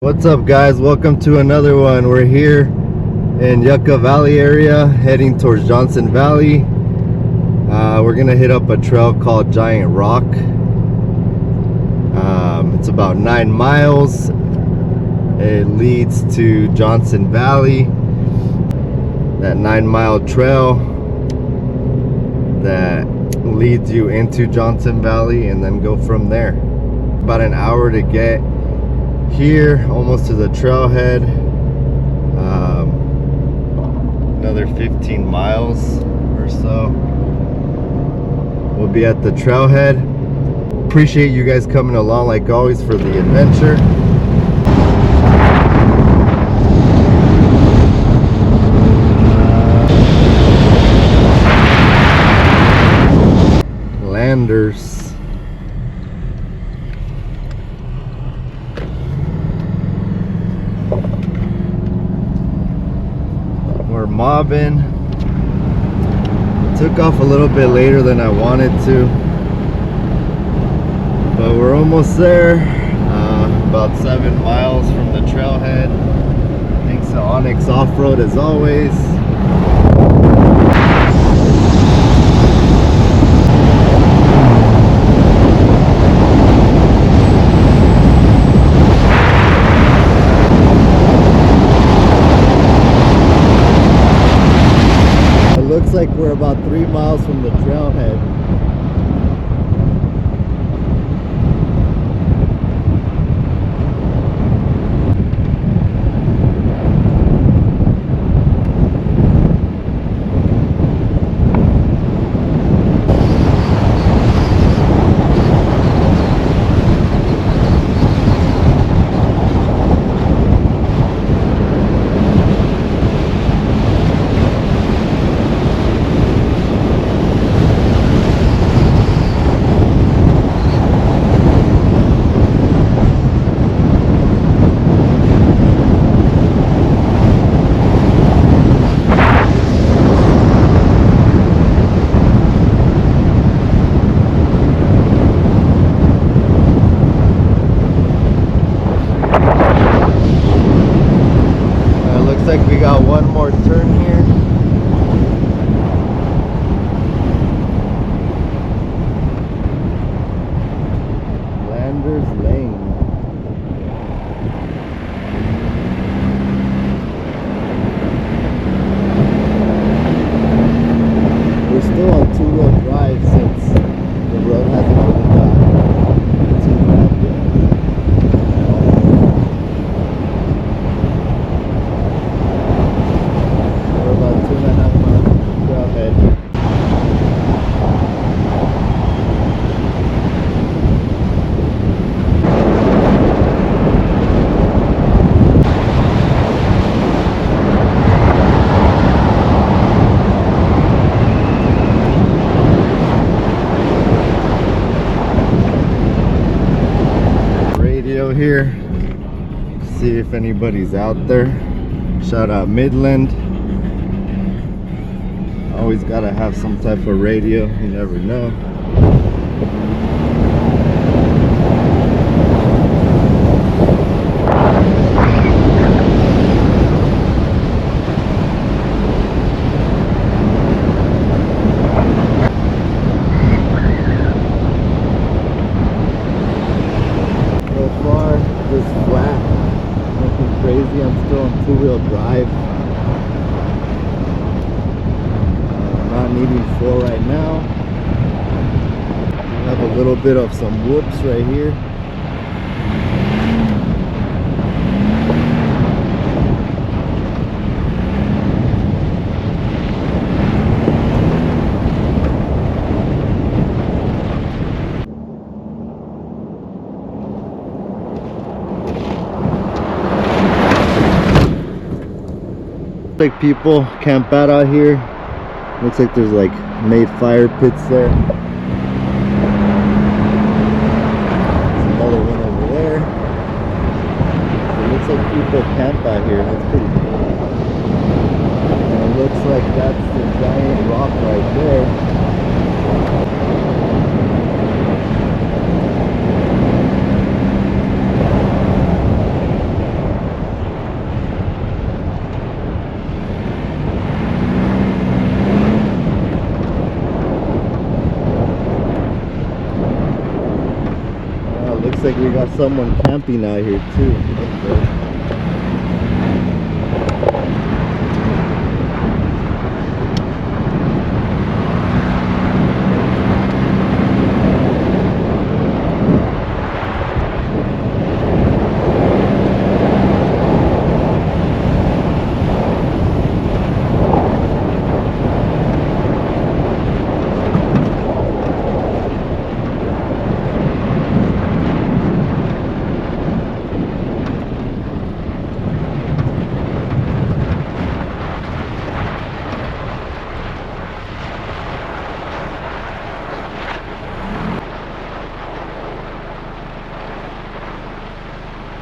What's up, guys? Welcome to another one. We're here in Yucca Valley area heading towards Johnson Valley. We're gonna hit up a trail called Giant Rock. It's about 9 miles. It leads to Johnson Valley, that 9-mile trail that leads you into Johnson Valley, and then go from there. About an hour to get here, almost to the trailhead. Another 15 miles or so, we'll be at the trailhead. Appreciate you guys coming along like always for the adventure. Landers. We're mobbing. Took off a little bit later than I wanted to, but we're almost there. About 7 miles from the trailhead. Thanks to Onyx Off-Road as always. Looks like we're about 3 miles from the trailhead. Looks like we got one more turn here. Landers Lane. We're still on two-wheel drive since the road hasn't really gotten too bad yet. Here, see if anybody's out there. Shout out Midland. Always gotta have some type of radio, you never know. Just flat, nothing crazy. I'm still on two-wheel drive. Not needing 4 right now. We have a little bit of some whoops right here. Like people camp out here. Looks like there's like made fire pits there. Another one over there. It looks like people camp out here. That's pretty cool. And it looks like that's the giant rock right there. Looks like we got someone camping out here too. Okay.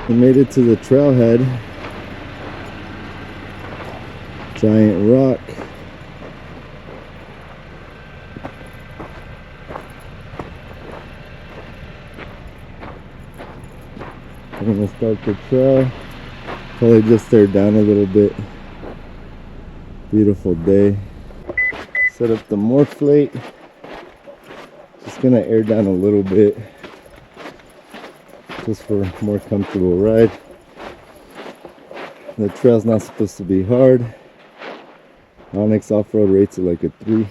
We made it to the trailhead. Giant rock. We're gonna start the trail. Probably just stare down a little bit. Beautiful day. Set up the morphlate. Just gonna air down a little bit, just for a more comfortable ride. The trail's not supposed to be hard. Onyx off-road rates it like a 3.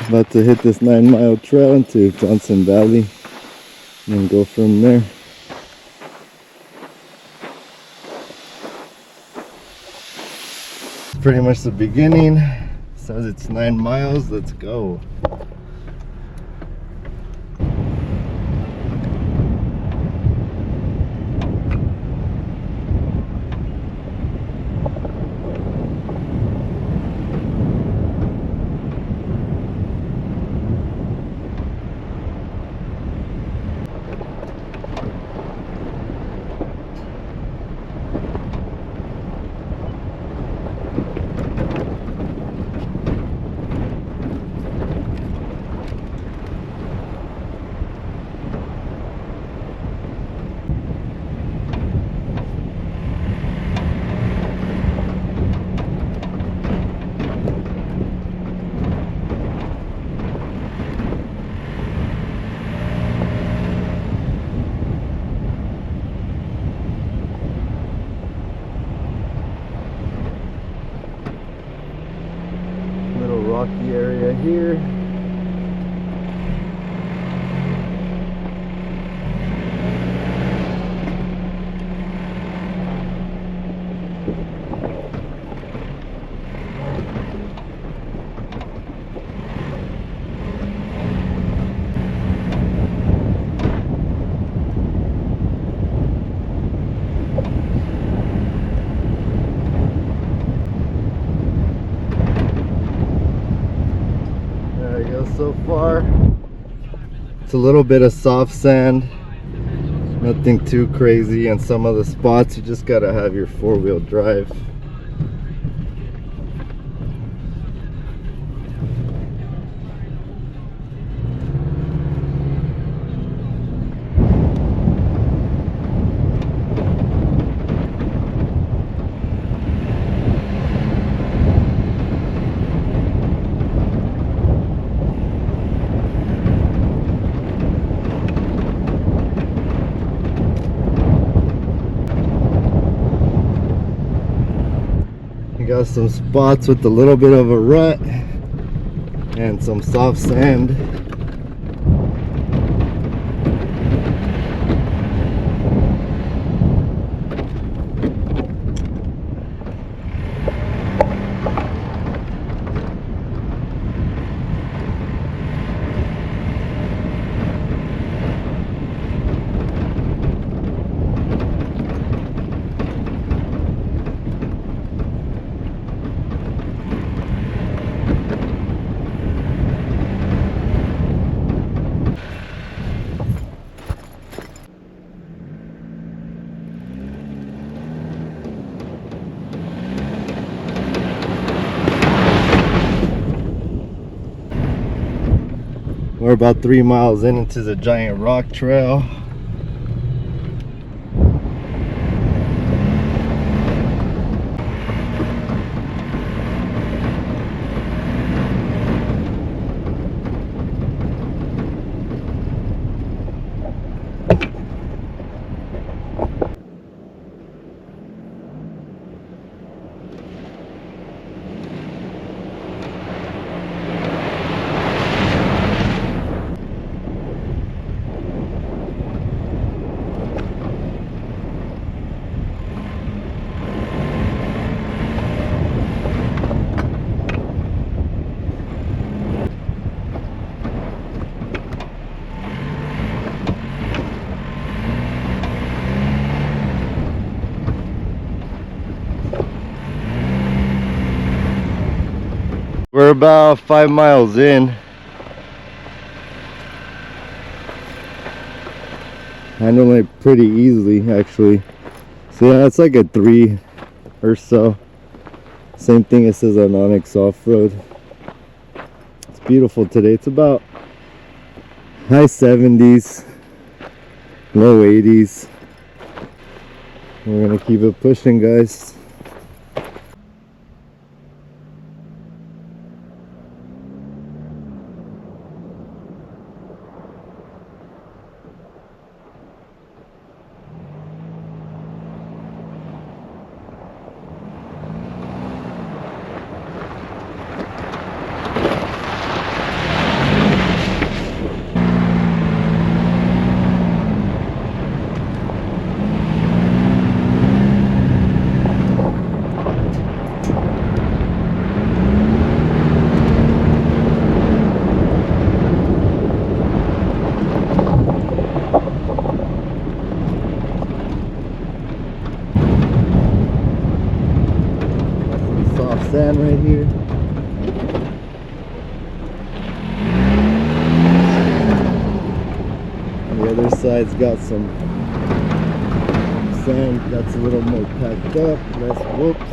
About to hit this 9-mile trail into Johnson Valley and go from there. Pretty much the beginning. Says it's 9 miles. Let's go. Rocky area here. So far, it's a little bit of soft sand, nothing too crazy, and some of the spots you just gotta have your 4-wheel drive. Got some spots with a little bit of a rut and some soft sand. We're about 3 miles into the giant rock trail. We're about 5 miles in. Handle it pretty easily, actually. So yeah, it's like a 3 or so. Same thing it says on Onyx Off-Road. It's beautiful today. It's about high 70s, low 80s. We're gonna keep it pushing, guys. Soft sand right here. The other side's got some sand that's a little more packed up, less whoops.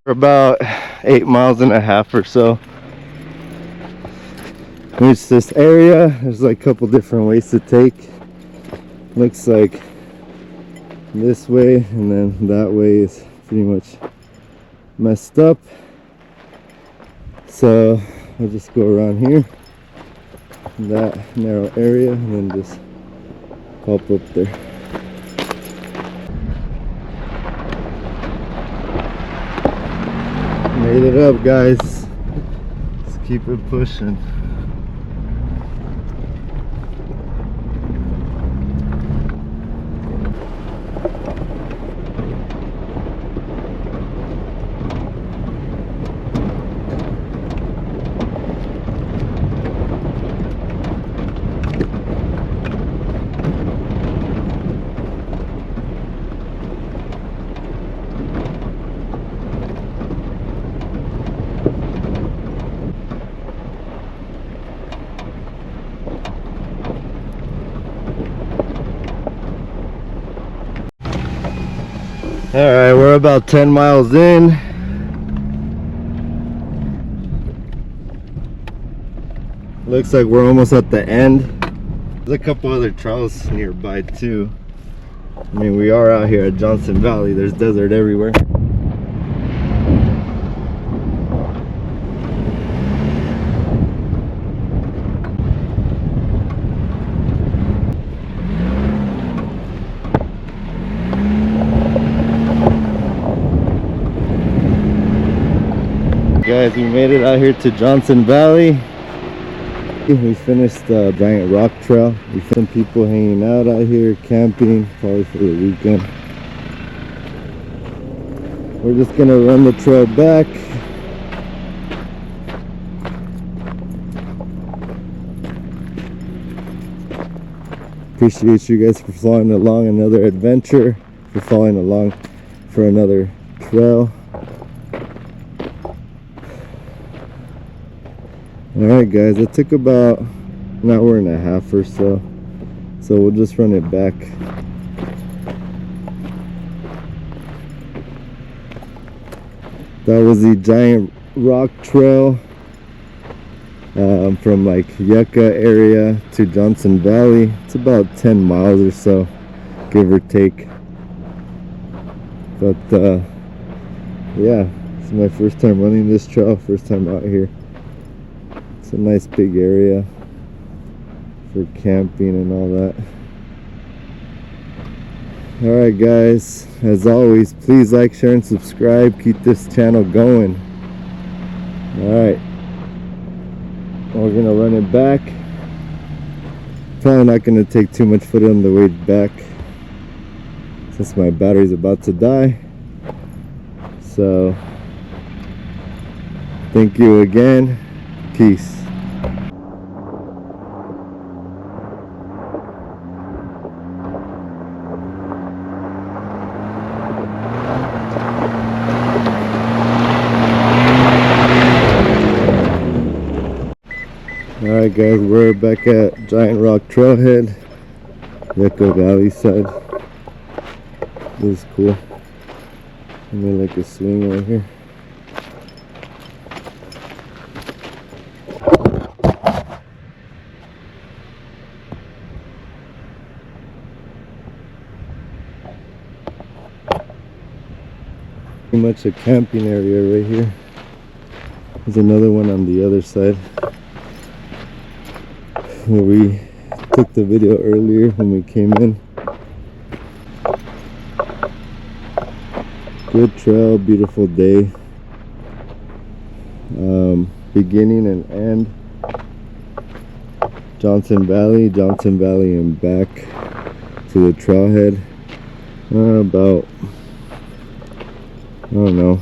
We're about 8.5 miles or so. There's this area. There's like a couple different ways to take. Looks like this way and then that way is pretty much messed up. So I'll just go around here, that narrow area, and then just pop up there. Made it up, guys. Let's keep it pushing. Alright, we're about 10 miles in. Looks like we're almost at the end. There's a couple other trails nearby too. I mean, we are out here at Johnson Valley. There's desert everywhere. guys, we made it out here to Johnson Valley. We finished the giant rock trail. We found some people hanging out here, camping, probably for the weekend. We're just gonna run the trail back. Appreciate you guys for following along another adventure, for following along for another trail. Alright guys, it took about an hour and a half or so, so we'll just run it back. That was the giant rock trail from like Yucca area to Johnson Valley. It's about 10 miles or so, give or take. But yeah, it's my first time running this trail, first time out here. It's a nice big area for camping and all that. Alright guys, as always, please like, share, and subscribe. Keep this channel going. Alright, we're gonna run it back. Probably not gonna take too much footage on the way back since my battery's about to die. So thank you again. Peace. Alright guys, we're back at Giant Rock Trailhead, Yucca Valley side. This is cool. I made like a swing right here. Pretty much a camping area right here. There's another one on the other side where we took the video earlier when we came in. Good trail, beautiful day. Beginning and end Johnson Valley and back to the trailhead. About, I don't know,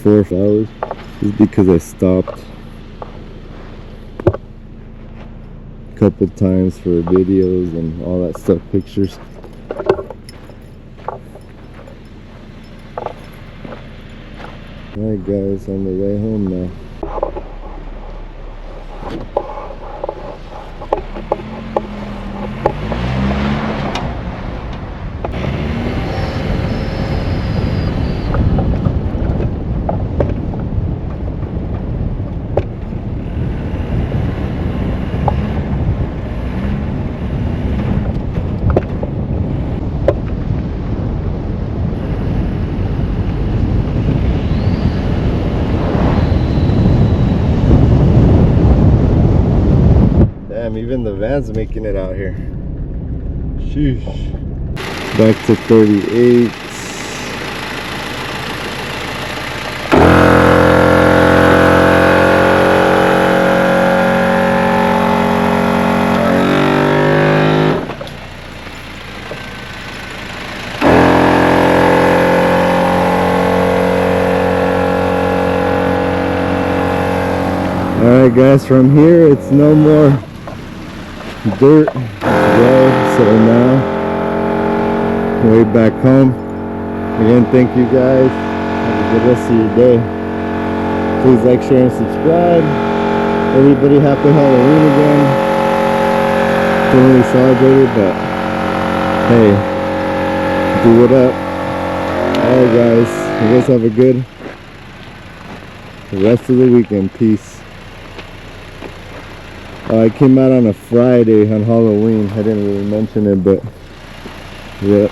4 hours. Just because I stopped a couple times for videos and all that stuff, pictures. Alright guys, on the way home now. Even the van's making it out here. Sheesh. Back to 38. Alright guys, from here it's no more dirt, road. So now way back home. Again, thank you guys. Have a good rest of your day. Please like, share, and subscribe. Everybody, happy Halloween again. Don't really celebrate it, but hey, do it up. Alright guys, you guys have a good rest of the weekend. Peace. I came out on a Friday on Halloween. I didn't really mention it, but yeah.